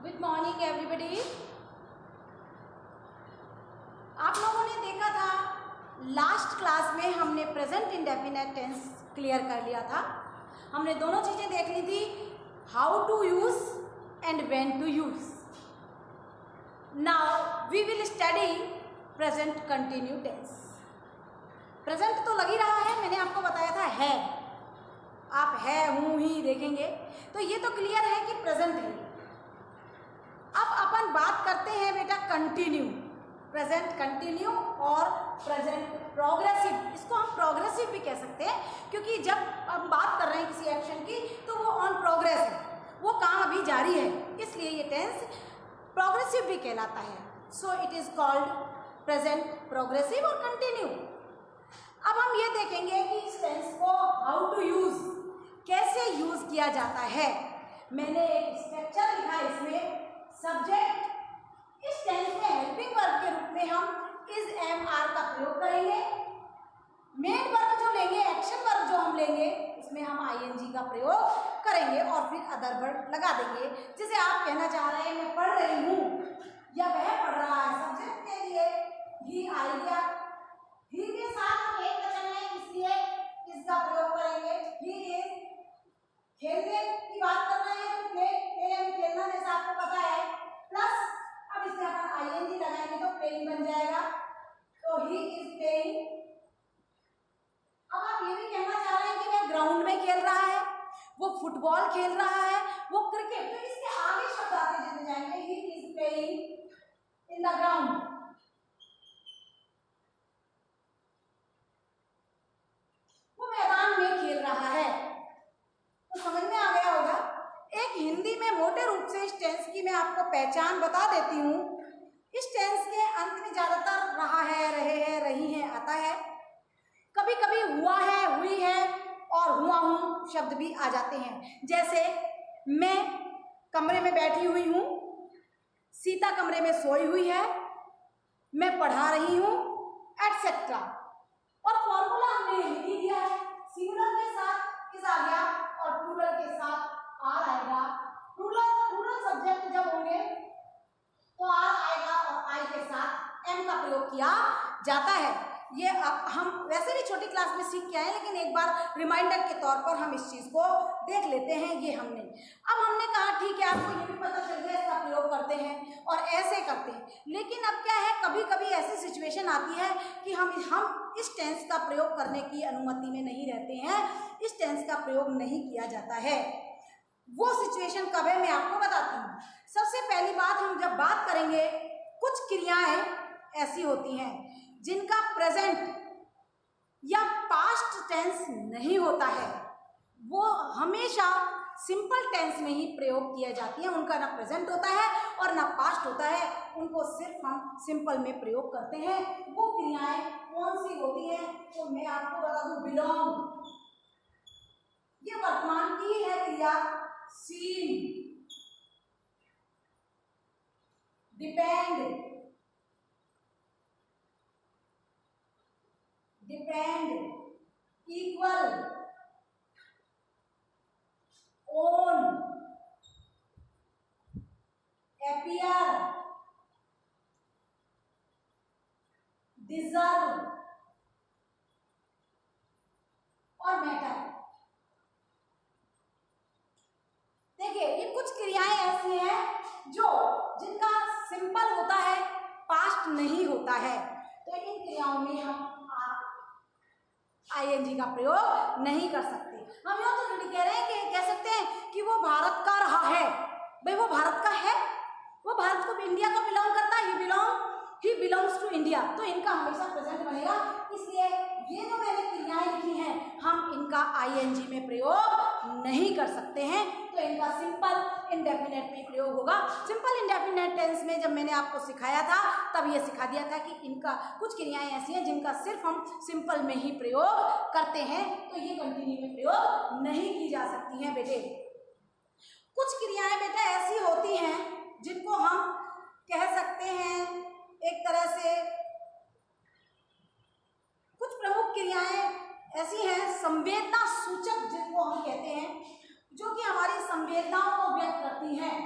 Good morning everybody. आप लोगों ने देखा था लास्ट क्लास में हमने प्रेजेंट इंडेफिनिट टेंस क्लियर कर लिया था। हमने दोनों चीज़ें देख ली थी, how to use and when to use. Now we will study present continue tense. Present तो लग ही रहा है, मैंने आपको बताया था है, आप है हूँ ही देखेंगे तो ये तो क्लियर है कि प्रेजेंट है। अब अपन बात करते हैं बेटा कंटिन्यू, प्रेजेंट कंटिन्यू और प्रेजेंट प्रोग्रेसिव। इसको हम प्रोग्रेसिव भी कह सकते हैं क्योंकि जब हम बात कर रहे हैं किसी एक्शन की तो वो ऑन प्रोग्रेस है, वो काम अभी जारी है, इसलिए ये टेंस प्रोग्रेसिव भी कहलाता है। So it is called present progressive और कंटिन्यू। अब हम ये देखेंगे कि इस टेंस को हाउ टू यूज, कैसे यूज किया जाता है। मैंने एक स्ट्रक्चर लिखा है इसमें, सब्जेक्ट। इस टेंस में हेल्पिंग वर्ब के रूप में हम इज एम आर का प्रयोग करेंगे। मेन वर्ब जो लेंगे, एक्शन वर्ब जो हम लेंगे, उसमें हम आईएनजी का प्रयोग करेंगे और फिर अदर वर्ब लगा देंगे। जैसे आप कहना चाह रहे हैं मैं पढ़ रही हूँ या वह पढ़ रहा है, सब्जेक्ट के लिए ही आई गया, ही के साथ हम एक वचन है इसलिए इसका प्रयोग करेंगे। ही इज, खेलने की बात कर रहे हैं तो प्ले, खेलना जैसा आपको पता है, प्लस अब इसमें अपन आईएनजी लगाएंगे तो प्लेइंग बन जाएगा, तो ही इज प्लेइंग। अब आप ये भी कहना चाह रहे हैं कि वह ग्राउंड में खेल रहा है, वो फुटबॉल खेल रहा है, वो क्रिकेट, तो इसके आगे शब्द आते चले जाएंगे, he is playing in the ground. वो मैदान में खेल रहा है। तो समझ में आ गया होगा। एक हिंदी में मोटे रूप से इस टेंस की मैं आपको पहचान बता देती हूँ। इस टेंस के अंत में ज्यादातर रहा है, रहे हैं, रही हैं आता है। कभी कभी हुआ है, हुई है और हुआ हूँ शब्द भी आ जाते हैं। जैसे मैं कमरे में बैठी हुई हूँ, सीता कमरे में सोई हुई है, मैं पढ़ा रही हूँ, एटसेट्रा। और फॉर्मूला हमने लिख ही दिया है, सिंगुलर के साथ इज आ गया और प्लूरल के साथ आर आएगा। प्लूरल सब्जेक्ट जब होंगे तो आर आएगा और आई के साथ एम का प्रयोग किया जाता है। ये अब हम वैसे भी छोटी क्लास में सीख के आए, लेकिन एक बार रिमाइंडर के तौर पर हम इस चीज को देख लेते हैं। ये हमने कहा ठीक है, आपको ये भी पता चल गया इसका प्रयोग करते हैं और ऐसे करते हैं। लेकिन अब क्या है, कभी कभी ऐसी सिचुएशन आती है कि हम इस टेंस का प्रयोग करने की अनुमति में नहीं रहते हैं, इस टेंस का प्रयोग नहीं किया जाता है। वो सिचुएशन कब है मैं आपको बताती हूँ। सबसे पहली बात, हम जब बात करेंगे, कुछ क्रियाएं ऐसी होती हैं जिनका प्रेजेंट या पास्ट टेंस नहीं होता है, वो हमेशा सिंपल टेंस में ही प्रयोग किया जाती है। उनका ना प्रेजेंट होता है और ना पास्ट होता है, उनको सिर्फ हम सिंपल में प्रयोग करते हैं। वो क्रियाएं कौन सी होती हैं तो मैं आपको बता दूं, बिलोंग, ये वर्तमान की है क्रिया। Seem, depend, equal, own, appear, deserve और मैटर। देखिए, ये कुछ क्रियाएं ऐसी हैं जिनका सिंपल होता है, पास्ट नहीं होता है, तो इन क्रियाओं में हम आईएनजी का प्रयोग नहीं कर सकते। हम यूँ तो नहीं कह रहे हैं कि कह सकते हैं कि वो भारत का रहा है, भाई वो भारत का है, वो भारत को, इंडिया को बिलोंग करता है, ही बिलोंग्स टू इंडिया, तो इनका हमेशा प्रेजेंट बनेगा। इसलिए ये जो मैंने क्रियाएं लिखी हैं, हम इनका आईएनजी में प्रयोग नहीं कर सकते हैं, तो इनका सिंपल इंडेफिनिट में प्रयोग होगा। सिंपल इंडेफिनिट टेंस में जब मैंने आपको सिखाया था तब ये सिखा दिया था कि इनका कुछ क्रियाएं ऐसी हैं जिनका सिर्फ हम सिंपल में ही प्रयोग करते हैं, तो ये कंटिन्यू में प्रयोग नहीं की जा सकती हैं बेटे। कुछ क्रियाएं बेटा ऐसी होती हैं जिनको हम कह सकते हैं एक तरह से, कुछ प्रमुख क्रियाएं ऐसी हैं संवेदना सूचक जिनको हम कहते हैं, जो कि हमारी संवेदनाओं को व्यक्त करती हैं।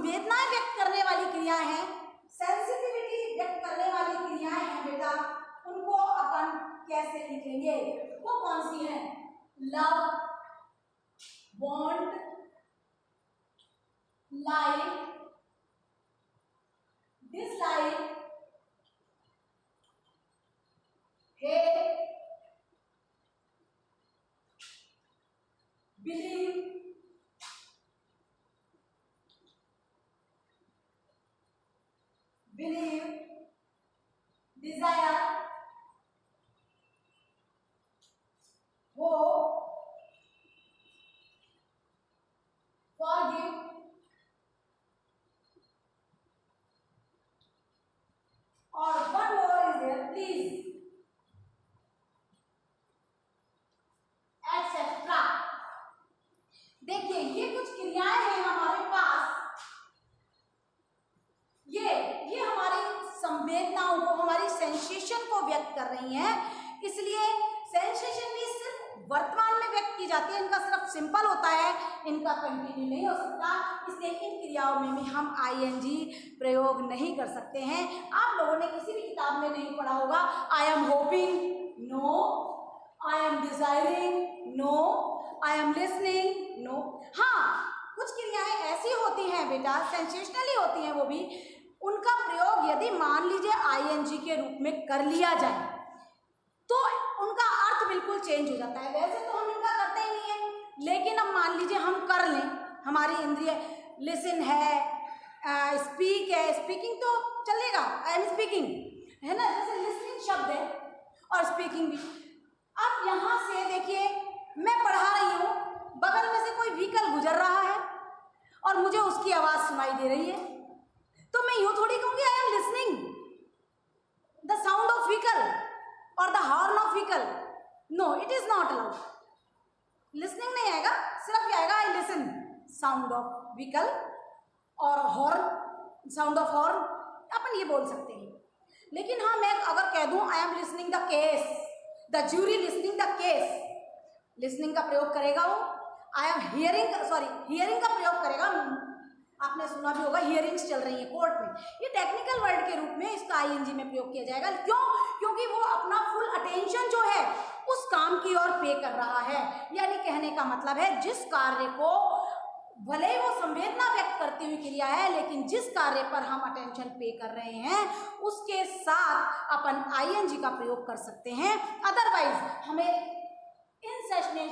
संवेदनाएं व्यक्त करने वाली क्रियाएं हैं, सेंसिटिविटी व्यक्त करने वाली क्रियाएं हैं बेटा, उनको अपन कैसे लिखेंगे? वो कौन सी है? Love, want, like, dislike, hate, believe, desire, hope, forgive, और one more is there, please, etcetera. देखिए ये कुछ क्रियाएं हैं हमारे पास, ये हमारी संवेदनाओं को, हमारी सेंसेशन को व्यक्त कर रही हैं। इसलिए सेंसेशन भी सिर्फ वर्तमान में व्यक्त की जाती है, इनका सिर्फ सिंपल होता है, इनका कंटिन्यू नहीं हो सकता। इसलिए इन क्रियाओं में भी हम आईएनजी प्रयोग नहीं कर सकते हैं। आप लोगों ने किसी भी किताब में नहीं पढ़ा होगा I am hoping, no, I am desiring, no, I am listening, no. हाँ, कुछ क्रियाएं ऐसी होती हैं बेटा, सेंसेशनली होती हैं वो भी, उनका प्रयोग यदि मान लीजिए आईएनजी के रूप में कर लिया जाए तो उनका अर्थ बिल्कुल चेंज हो जाता है। वैसे तो हम इनका करते ही नहीं है, लेकिन अब मान लीजिए हम कर लें, हमारी इंद्रिय लिसन है, स्पीक है, स्पीकिंग तो चलेगा, आई एम स्पीकिंग है ना, जैसे लिसनिंग शब्द है और स्पीकिंग भी। अब यहाँ से देखिए मैं पढ़ा रही हूँ, बगल में से कोई व्हीकल गुजर रहा है और मुझे उसकी आवाज़ सुनाई दे रही है, तो मैं यूँ थोड़ी कहूँगी I am listening the sound of vehicle और the horn of vehicle. No, it is not allowed. Listening नहीं आएगा, सिर्फ आएगा I listen sound of vehicle और हॉर्न, साउंड ऑफ हॉर्न, अपन ये बोल सकते हैं। लेकिन हाँ, मैं अगर कह दूं आई am listening the case, the jury listening the case, listening का प्रयोग करेगा वो। I am hearing, sorry hearing का प्रयोग करेगा। आपने सुना भी होगा हियरिंग्स चल रही है कोर्ट में, ये टेक्निकल वर्ड के रूप में इसका आईएनजी में प्रयोग किया जाएगा। क्यों? क्योंकि वो अपना फुल अटेंशन जो है उस काम की ओर पे कर रहा है। यानी कहने का मतलब है जिस कार्य को, भले ही वो संवेदना व्यक्त करती हुई क्रिया है, लेकिन जिस कार्य पर हम अटेंशन पे कर रहे हैं उसके साथ अपन आईएनजी का प्रयोग कर सकते हैं। अदरवाइज हमें इन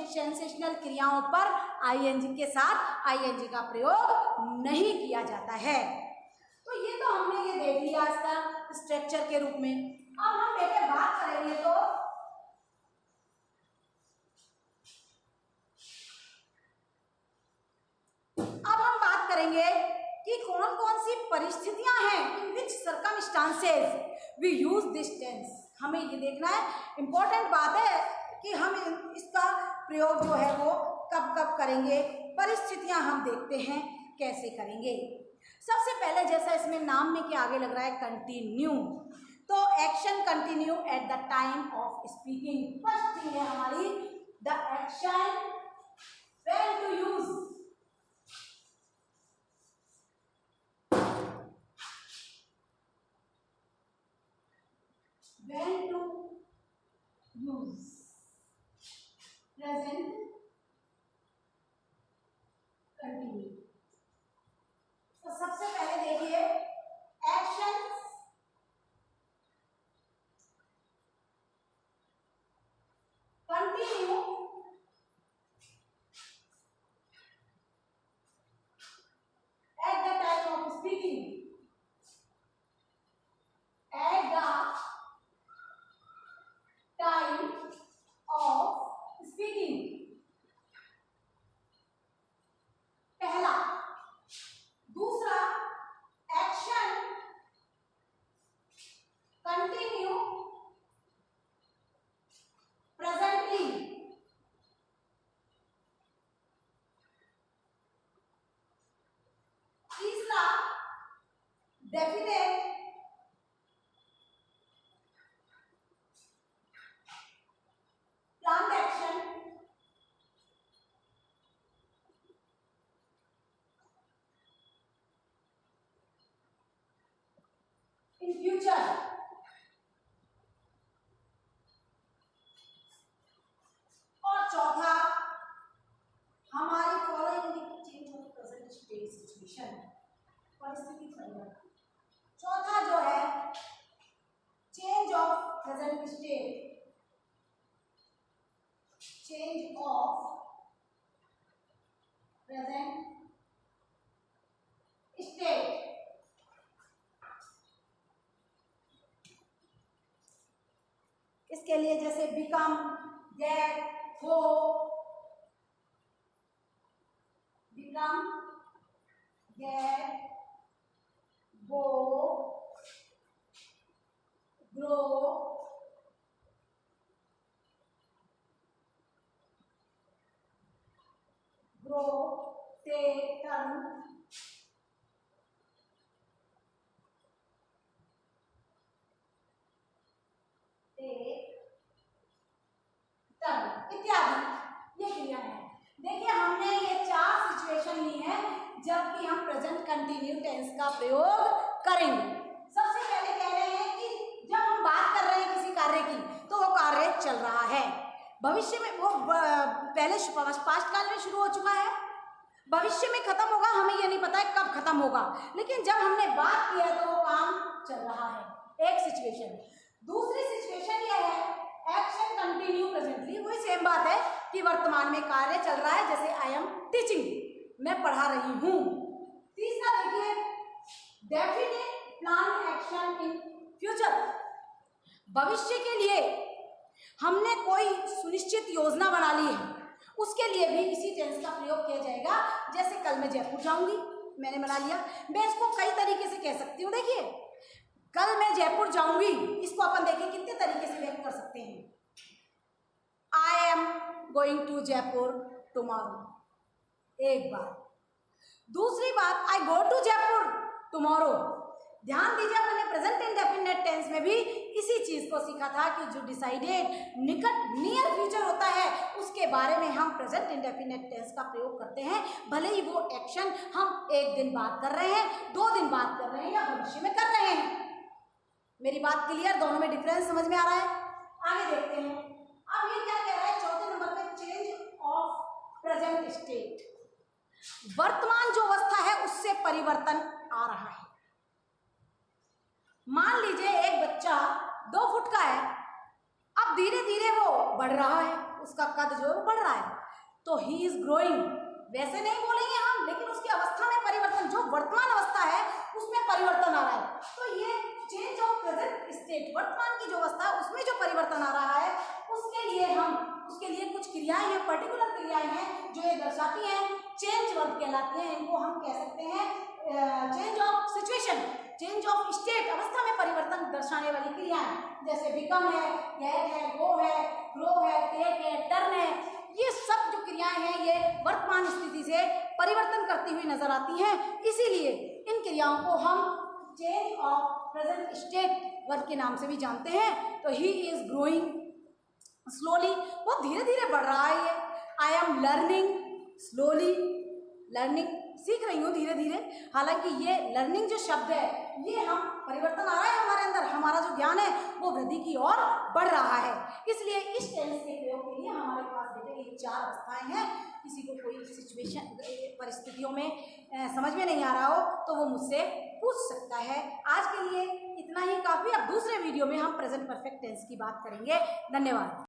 सेंसेशनल क्रियाओं पर आईएनजी के साथ आईएनजी का प्रयोग नहीं किया जाता है। तो ये तो हमने ये देख लिया इसका स्ट्रक्चर के रूप में। अब हम बेटे बात करेंगे तो अब हम बात करेंगे कि कौन कौन सी परिस्थितियां हैं, in which circumstances we use this tense. हमें ये देखना है, इंपॉर्टेंट बात है कि हम इसका प्रयोग जो है वो कब कब करेंगे, परिस्थितियां हम देखते हैं कैसे करेंगे। सबसे पहले जैसा इसमें नाम में के आगे लग रहा है कंटिन्यू, तो action continue at the time of speaking. First thing है हमारी the action when to use, when to use, present continue। तो सबसे पहले देखिए एक्शन कंटिन्यू परिस्थिति परिवर्तन। चौथा जो है change of present state, change of present state. इसके लिए जैसे बिकम, गेट, हो, बिकम, गेट, गो, ग्रो, ग्रो, टेक, टर्न, इत्यादि ये क्रिया है। देखिए हमने ये 4 सिचुएशन ली है जबकि हम प्रेजेंट कंटिन्यू टेंस का प्रयोग करेंगे। सबसे पहले कह रहे हैं कि जब हम बात कर रहे हैं किसी कार्य की तो वो कार्य चल रहा है, भविष्य में वो पहले पास्ट काल में शुरू हो चुका है, भविष्य में खत्म होगा, हमें ये नहीं पता है कब खत्म होगा, लेकिन जब हमने बात किया तो वो काम चल रहा है। एक सिचुएशन। दूसरी सिचुएशन ये है एक्शन कंटिन्यू प्रेजेंटली, वही सेम बात है कि वर्तमान में कार्य चल रहा है, जैसे आई एम टीचिंग, मैं पढ़ा रही हूं। तीसरा देखिए definite plan action in future, भविष्य के लिए हमने कोई सुनिश्चित योजना बना ली है, उसके लिए भी इसी टेंस का प्रयोग किया जाएगा। जैसे कल मैं जयपुर जाऊंगी, मैंने बना लिया, मैं इसको कई तरीके से कह सकती हूँ। देखिए कल मैं जयपुर जाऊंगी, इसको अपन देखिए कितने तरीके से व्यक्त कर सकते हैं। I am going to Jaipur tomorrow, एक बात। दूसरी बात I go to Jaipur tomorrow. ध्यान दीजिए अपने प्रेजेंट इंडेफिनिट टेंस में भी इसी चीज को सीखा था कि जो डिसाइडेड निकट नियर फ्यूचर होता है उसके बारे में हम प्रेजेंट इंडेफिनिट टेंस का प्रयोग करते हैं, भले ही वो एक्शन हम एक दिन बाद कर रहे हैं, 2 दिन बाद कर रहे हैं या भविष्य में कर रहे हैं। मेरी बात क्लियर? दोनों में डिफरेंस समझ में आ रहा है? आगे देखते हैं। अब ये क्या कह रहा है चौथे नंबर पे, चेंज ऑफ प्रेजेंट स्टेट, वर्तमान जो अवस्था है उससे परिवर्तन आ रहा है। मान लीजिए एक बच्चा 2 फुट का है, अब धीरे धीरे वो बढ़ रहा है, उसका कद जो है वो बढ़ रहा है, तो ही इज ग्रोइंग, वैसे नहीं बोलेंगे हम, लेकिन उसकी अवस्था में परिवर्तन, जो वर्तमान अवस्था है उसमें परिवर्तन आ रहा है। तो ये चेंज ऑफ प्रेजेंट स्टेट, वर्तमान की जो अवस्था है उसमें जो परिवर्तन आ रहा है उसके लिए कुछ क्रियाएं हैं, पर्टिकुलर क्रियाएं हैं जो ये दर्शाती हैं, चेंज वर्ब कहलाती हैं। इनको हम कह सकते हैं change of situation, change of state, अवस्था में परिवर्तन दर्शाने वाली क्रियाएं, जैसे बिकम है, गेट है, गो है, ग्रो है, टेक है, टर्न है, ये सब जो क्रियाएं हैं ये वर्तमान स्थिति से परिवर्तन करती हुई नजर आती हैं, इसीलिए इन क्रियाओं को हम change of present state verb के नाम से भी जानते हैं। तो ही इज ग्रोइंग स्लोली, वो धीरे धीरे बढ़ रहा है। I am learning slowly, learning सीख रही हूँ धीरे धीरे। हालांकि ये लर्निंग जो शब्द है ये हम परिवर्तन आ रहा है हमारे अंदर, हमारा जो ज्ञान है वो वृद्धि की ओर बढ़ रहा है। इसलिए इस टेंस के प्रयोग के लिए हमारे पास बेटे ये 4 अवस्थाएं हैं। किसी को कोई सिचुएशन परिस्थितियों में समझ में नहीं आ रहा हो तो वो मुझसे पूछ सकता है। आज के लिए इतना ही काफ़ी। अब दूसरे वीडियो में हम प्रेजेंट परफेक्ट टेंस की बात करेंगे। धन्यवाद।